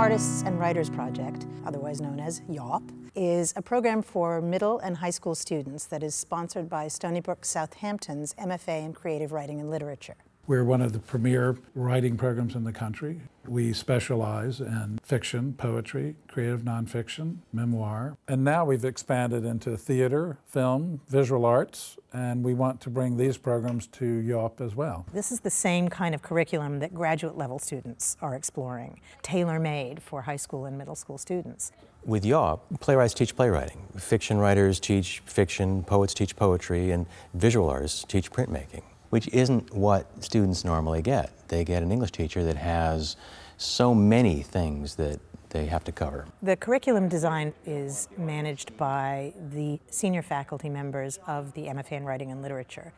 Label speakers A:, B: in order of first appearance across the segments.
A: Artists and Writers Project, otherwise known as YAWP, is a program for middle and high school students that is sponsored by Stony Brook, Southampton's MFA in Creative Writing and Literature.
B: We're one of the premier writing programs in the country. We specialize in fiction, poetry, creative nonfiction, memoir, and now we've expanded into theater, film, visual arts, and we want to bring these programs to YAWP as well.
A: This is the same kind of curriculum that graduate level students are exploring, tailor-made for high school and middle school students.
C: With YAWP, playwrights teach playwriting, fiction writers teach fiction, poets teach poetry, and visual artists teach printmaking, which isn't what students normally get. They get an English teacher that has so many things that they have to cover.
A: The curriculum design is managed by the senior faculty members of the MFA in Writing and Literature.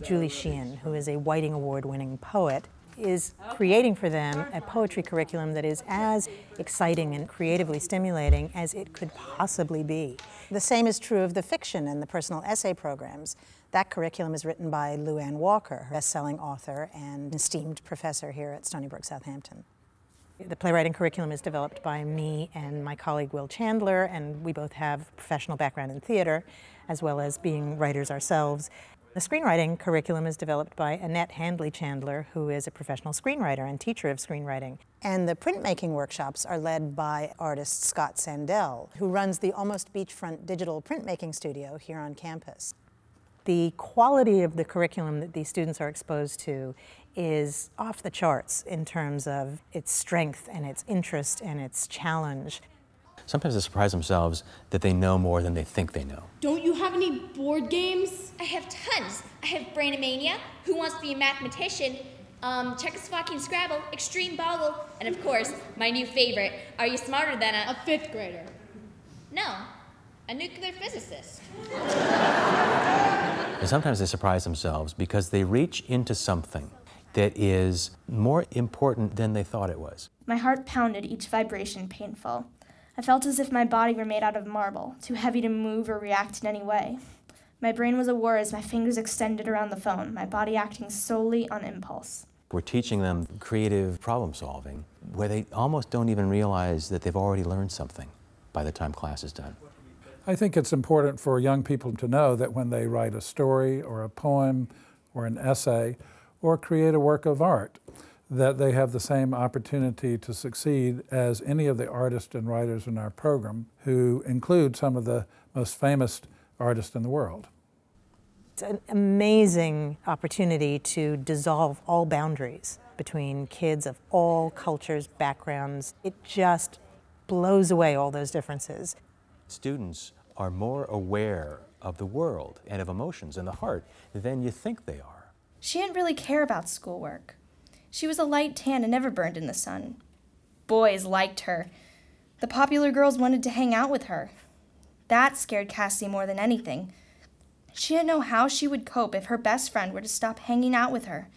A: Julie Sheehan, who is a Whiting Award-winning poet, is creating for them a poetry curriculum that is as exciting and creatively stimulating as it could possibly be. The same is true of the fiction and the personal essay programs. That curriculum is written by Luann Walker, best-selling author and esteemed professor here at Stony Brook, Southampton. The playwriting curriculum is developed by me and my colleague Will Chandler, and we both have professional background in theater, as well as being writers ourselves. The screenwriting curriculum is developed by Annette Handley Chandler, who is a professional screenwriter and teacher of screenwriting. And the printmaking workshops are led by artist Scott Sandell, who runs the Almost Beachfront digital printmaking studio here on campus. The quality of the curriculum that these students are exposed to is off the charts in terms of its strength and its interest and its challenge.
C: Sometimes they surprise themselves that they know more than they think they know.
D: Don't you have any board games?
E: I have tons. I have Brainomania, Who Wants to Be a Mathematician, Czechoslovakian Scrabble, Extreme Boggle, and of course, my new favorite, Are You Smarter Than
D: A fifth grader.
E: No, a nuclear physicist.
C: And sometimes they surprise themselves because they reach into something that is more important than they thought it was.
F: My heart pounded, each vibration painful. I felt as if my body were made out of marble, too heavy to move or react in any way. My brain was awhir as my fingers extended around the phone, my body acting solely on impulse.
C: We're teaching them creative problem solving where they almost don't even realize that they've already learned something by the time class is done.
B: I think it's important for young people to know that when they write a story or a poem or an essay or create a work of art, that they have the same opportunity to succeed as any of the artists and writers in our program, who include some of the most famous artists in the world.
A: It's an amazing opportunity to dissolve all boundaries between kids of all cultures, backgrounds. It just blows away all those differences.
C: Students are more aware of the world and of emotions and the heart than you think they are.
F: She didn't really care about schoolwork. She was a light tan and never burned in the sun. Boys liked her. The popular girls wanted to hang out with her. That scared Cassie more than anything. She didn't know how she would cope if her best friend were to stop hanging out with her,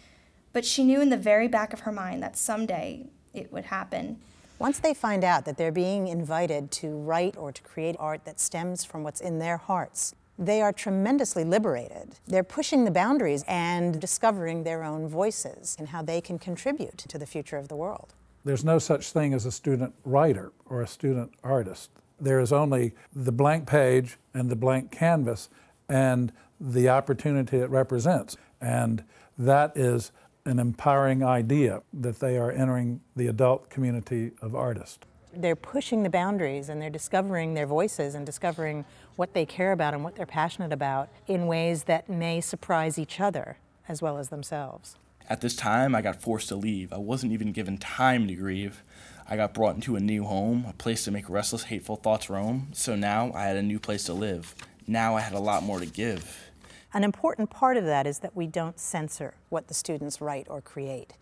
F: but she knew in the very back of her mind that someday it would happen.
A: Once they find out that they're being invited to write or to create art that stems from what's in their hearts, they are tremendously liberated. They're pushing the boundaries and discovering their own voices and how they can contribute to the future of the world. There's
B: no such thing as a student writer or a student artist. There is only the blank page and the blank canvas and the opportunity it represents. And that is an empowering idea that they are entering the adult community of artists. They're pushing the boundaries and they're discovering their voices and discovering what they care about and what they're passionate about in ways that may surprise each other as well as themselves.
G: At this time, I got forced to leave. I wasn't even given time to grieve. I got brought into a new home, a place to make restless, hateful thoughts roam. So now I had a new place to live. Now I had a lot more to give. An important part of that is that we don't censor what the students write or create.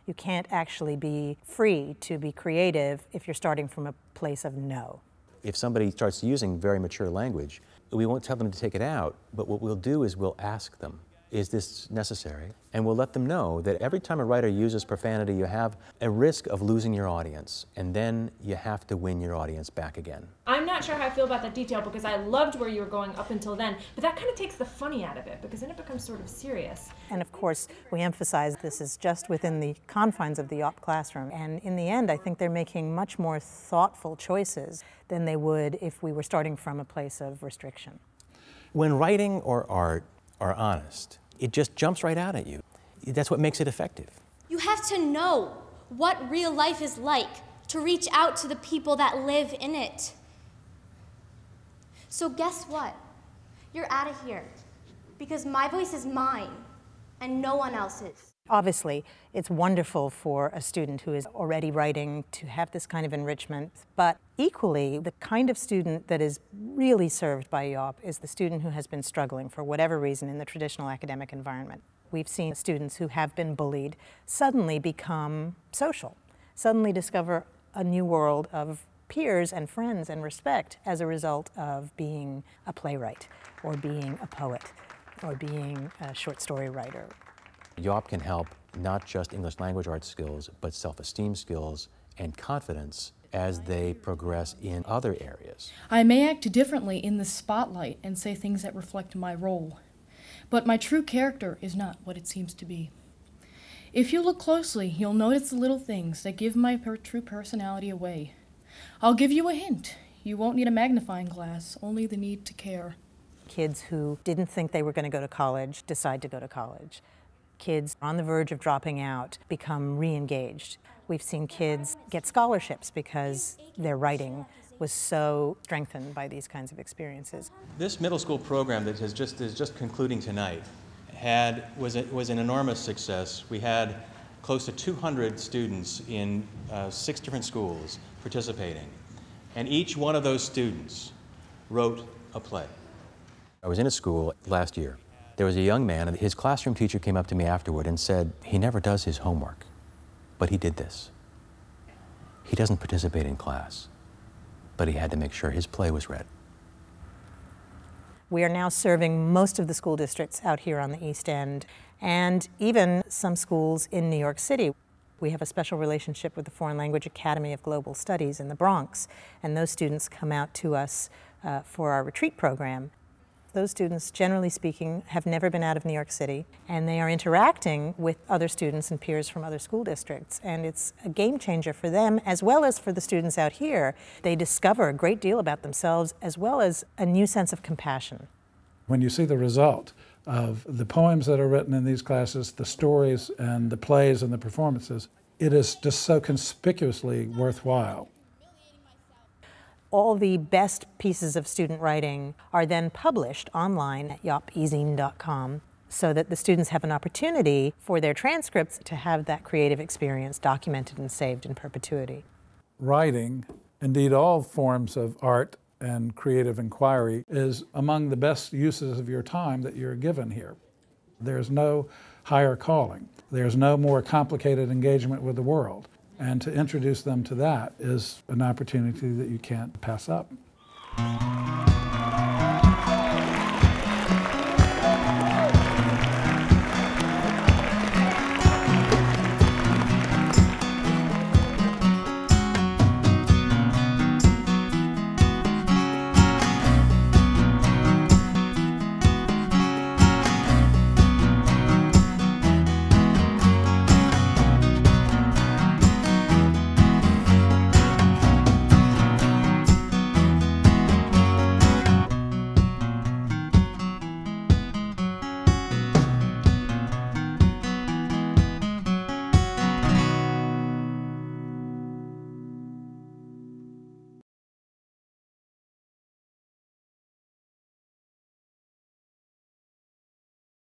G: You can't actually be free to be creative if you're starting from a place of no.
C: If somebody starts using very mature language, we won't tell them to take it out, but what we'll do is we'll ask them, is this necessary? And we'll let them know that every time a writer uses profanity, you have a risk of losing your audience, and then you have to win your audience back again.
H: I'm not sure how I feel about that detail because I loved where you were going up until then, but that kind of takes the funny out of it because then it becomes sort of serious.
A: And of course, we emphasize this is just within the confines of the YOP classroom. And in the end, I think they're making much more thoughtful choices than they would if we were starting from a place of restriction.
C: When writing or art are honest, it just jumps right out at you. That's what makes it effective.
I: You have to know what real life is like to reach out to the people that live in it. So guess what? You're out of here because my voice is mine and no one else's.
A: Obviously, it's wonderful for a student who is already writing to have this kind of enrichment, but equally, the kind of student that is really served by YOP is the student who has been struggling for whatever reason in the traditional academic environment. We've seen students who have been bullied suddenly become social, suddenly discover a new world of peers and friends and respect as a result of being a playwright, or being a poet, or being a short story writer.
C: YOP can help not just English language arts skills, but self-esteem skills and confidence as they progress in other areas.
J: I may act differently in the spotlight and say things that reflect my role, but my true character is not what it seems to be. If you look closely, you'll notice the little things that give my true personality away. I'll give you a hint. You won't need a magnifying glass, only the need to care.
A: Kids who didn't think they were going to go to college decide to go to college. Kids on the verge of dropping out become re-engaged. We've seen kids get scholarships because their writing was so strengthened by these kinds of experiences.
C: This middle school program that is just concluding tonight was an enormous success. We had close to 200 students in 6 different schools participating, and each one of those students wrote a play. I was in a school last year. There was a young man, and his classroom teacher came up to me afterward and said, he never does his homework, but he did this. He doesn't participate in class, but he had to make sure his play was read.
A: We are now serving most of the school districts out here on the East End, and even some schools in New York City. We have a special relationship with the Foreign Language Academy of Global Studies in the Bronx, and those students come out to us for our retreat program. Those students, generally speaking, have never been out of New York City, and they are interacting with other students and peers from other school districts, and it's a game changer for them as well as for the students out here. They discover a great deal about themselves as well as a new sense of compassion.
B: When you see the result of the poems that are written in these classes, the stories and the plays and the performances, it is just so conspicuously worthwhile.
A: All the best pieces of student writing are then published online at yopezine.com so that the students have an opportunity for their transcripts to have that creative experience documented and saved in perpetuity.
B: Writing, indeed all forms of art and creative inquiry, is among the best uses of your time that you're given here. There's no higher calling. There's no more complicated engagement with the world. And to introduce them to that is an opportunity that you can't pass up.